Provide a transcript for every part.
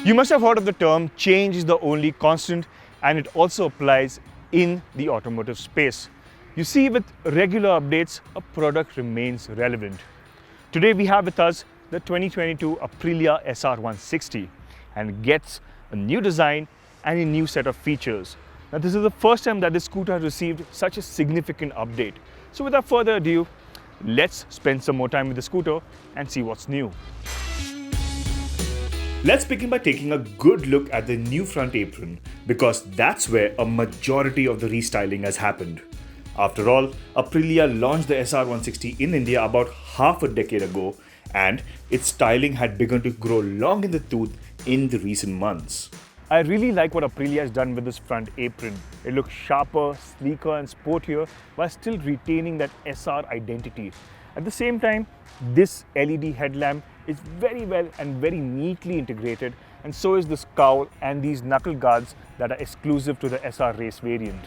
You must have heard of the term change is the only constant, and it also applies in the automotive space. You see, with regular updates, a product remains relevant. Today we have with us the 2022 Aprilia SR 160 and gets a new design and a new set of features. Now this is the first time that this scooter has received such a significant update. So without further ado, let's spend some more time with the scooter and see what's new. Let's begin by taking a good look at the new front apron, because that's where a majority of the restyling has happened. After all, Aprilia launched the SR 160 in India about half a decade ago, and its styling had begun to grow long in the tooth in the recent months. I really like what Aprilia has done with this front apron. It looks sharper, sleeker and sportier while still retaining that SR identity. At the same time, this LED headlamp is very well and very neatly integrated, and so is this cowl and these knuckle guards that are exclusive to the SR race variant.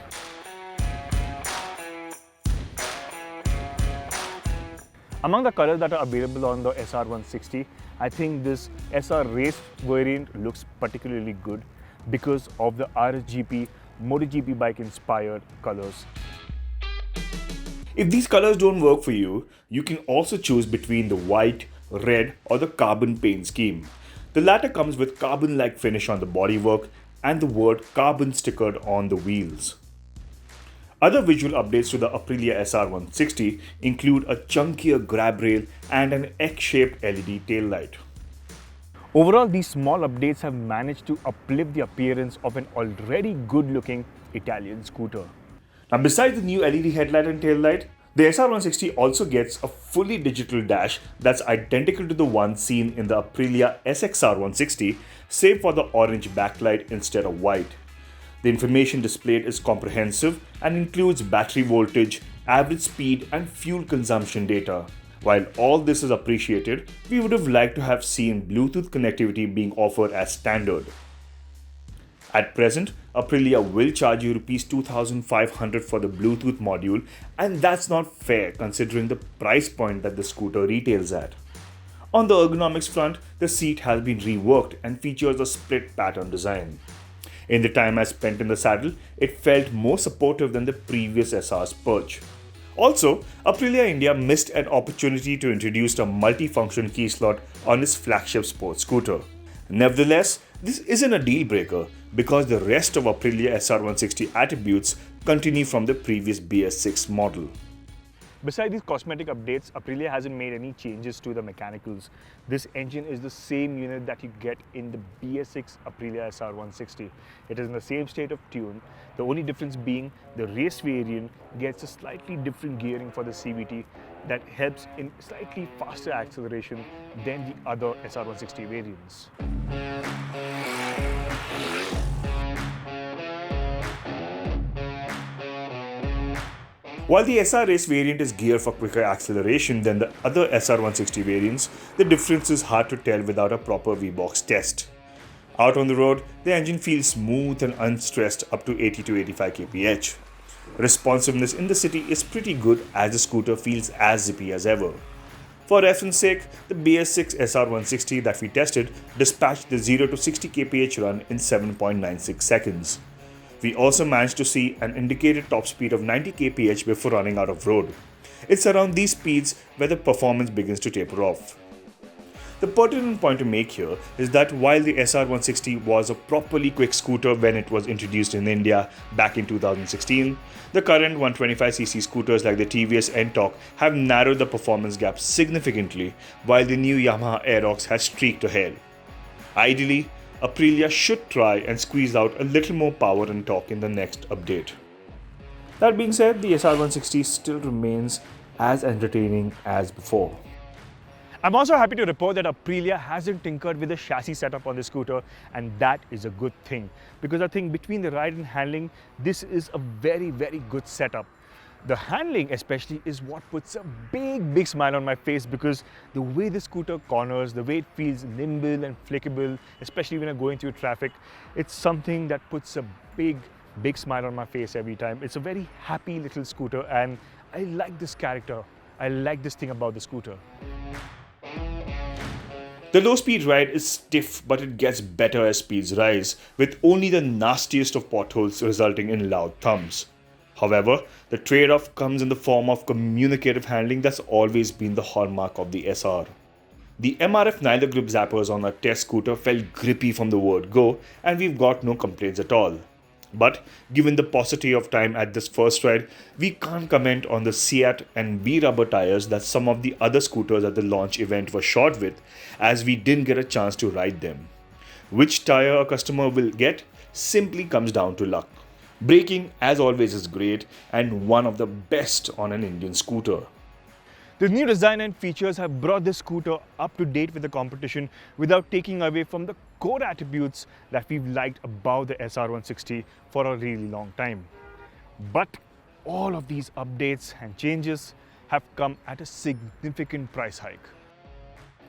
Among the colors that are available on the SR 160, I think this SR race variant looks particularly good because of the RSGP MotoGP bike inspired colors. If these colors don't work for you, you can also choose between the white, red or the carbon paint scheme. The latter comes with carbon-like finish on the bodywork and the word carbon stickered on the wheels. Other visual updates to the Aprilia SR 160 include a chunkier grab rail and an X-shaped LED taillight. Overall, these small updates have managed to uplift the appearance of an already good-looking Italian scooter. Now, besides the new LED headlight and taillight, the SR 160 also gets a fully digital dash that's identical to the one seen in the Aprilia SXR 160, save for the orange backlight instead of white. The information displayed is comprehensive and includes battery voltage, average speed and fuel consumption data. While all this is appreciated, we would have liked to have seen Bluetooth connectivity being offered as standard. At present, Aprilia will charge you Rs 2,500 for the Bluetooth module, and that's not fair considering the price point that the scooter retails at. On the ergonomics front, the seat has been reworked and features a split pattern design. In the time I spent in the saddle, it felt more supportive than the previous SR's perch. Also, Aprilia India missed an opportunity to introduce a multi-function key slot on its flagship sports scooter. Nevertheless, this isn't a deal breaker because the rest of Aprilia SR 160 attributes continue from the previous BS6 model. Besides these cosmetic updates, Aprilia hasn't made any changes to the mechanicals. This engine is the same unit that you get in the BS6 Aprilia SR 160. It is in the same state of tune, the only difference being the race variant gets a slightly different gearing for the CVT that helps in slightly faster acceleration than the other SR 160 variants. While the SR race variant is geared for quicker acceleration than the other SR 160 variants, the difference is hard to tell without a proper V-box test. Out on the road, the engine feels smooth and unstressed up to 80 to 85 kph. Responsiveness in the city is pretty good as the scooter feels as zippy as ever. For reference sake, the BS6 SR 160 that we tested dispatched the 0 to 60 kph run in 7.96 seconds. We also managed to see an indicated top speed of 90 kph before running out of road. It's around these speeds where the performance begins to taper off. The pertinent point to make here is that while the SR 160 was a properly quick scooter when it was introduced in India back in 2016, the current 125cc scooters like the TVS N-Torq have narrowed the performance gap significantly, while the new Yamaha Aerox has streaked ahead. Ideally, Aprilia should try and squeeze out a little more power and torque in the next update. That being said, the SR 160 still remains as entertaining as before. I'm also happy to report that Aprilia hasn't tinkered with the chassis setup on the scooter, and that is a good thing because I think between the ride and handling, this is a very good setup. The handling especially is what puts a big smile on my face because the way the scooter corners, the way it feels nimble and flickable, especially when you're going through traffic, it's something that puts a big smile on my face every time. It's a very happy little scooter and I like this character. I like this thing about the scooter. The low speed ride is stiff, but it gets better as speeds rise, with only the nastiest of potholes resulting in loud thumps. However, the trade off comes in the form of communicative handling that's always been the hallmark of the SR. The MRF Nyler grip zappers on our test scooter felt grippy from the word go, and we've got no complaints at all. But given the paucity of time at this first ride, we can't comment on the Seat and V rubber tires that some of the other scooters at the launch event were shot with, as we didn't get a chance to ride them. Which tire a customer will get simply comes down to luck. Braking, as always, is great and one of the best on an Indian scooter. The new design and features have brought this scooter up to date with the competition without taking away from the core attributes that we've liked about the SR160 for a really long time. But all of these updates and changes have come at a significant price hike.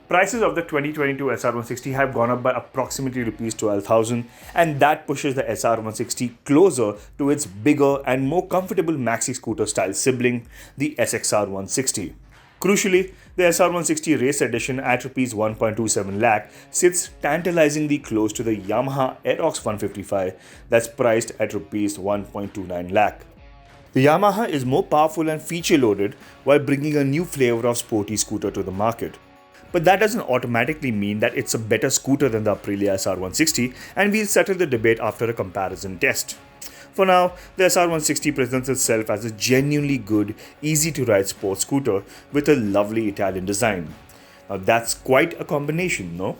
Prices of the 2022 SR160 have gone up by approximately Rs 12,000, and that pushes the SR160 closer to its bigger and more comfortable maxi scooter style sibling, the SXR160. Crucially, the SR160 Race Edition at Rs 1.27 lakh sits tantalizingly close to the Yamaha Aerox 155 that's priced at Rs 1.29 lakh. The Yamaha is more powerful and feature loaded while bringing a new flavor of sporty scooter to the market. But that doesn't automatically mean that it's a better scooter than the Aprilia SR160, and we'll settle the debate after a comparison test. For now, the SR160 presents itself as a genuinely good, easy-to-ride sports scooter with a lovely Italian design. Now that's quite a combination, no?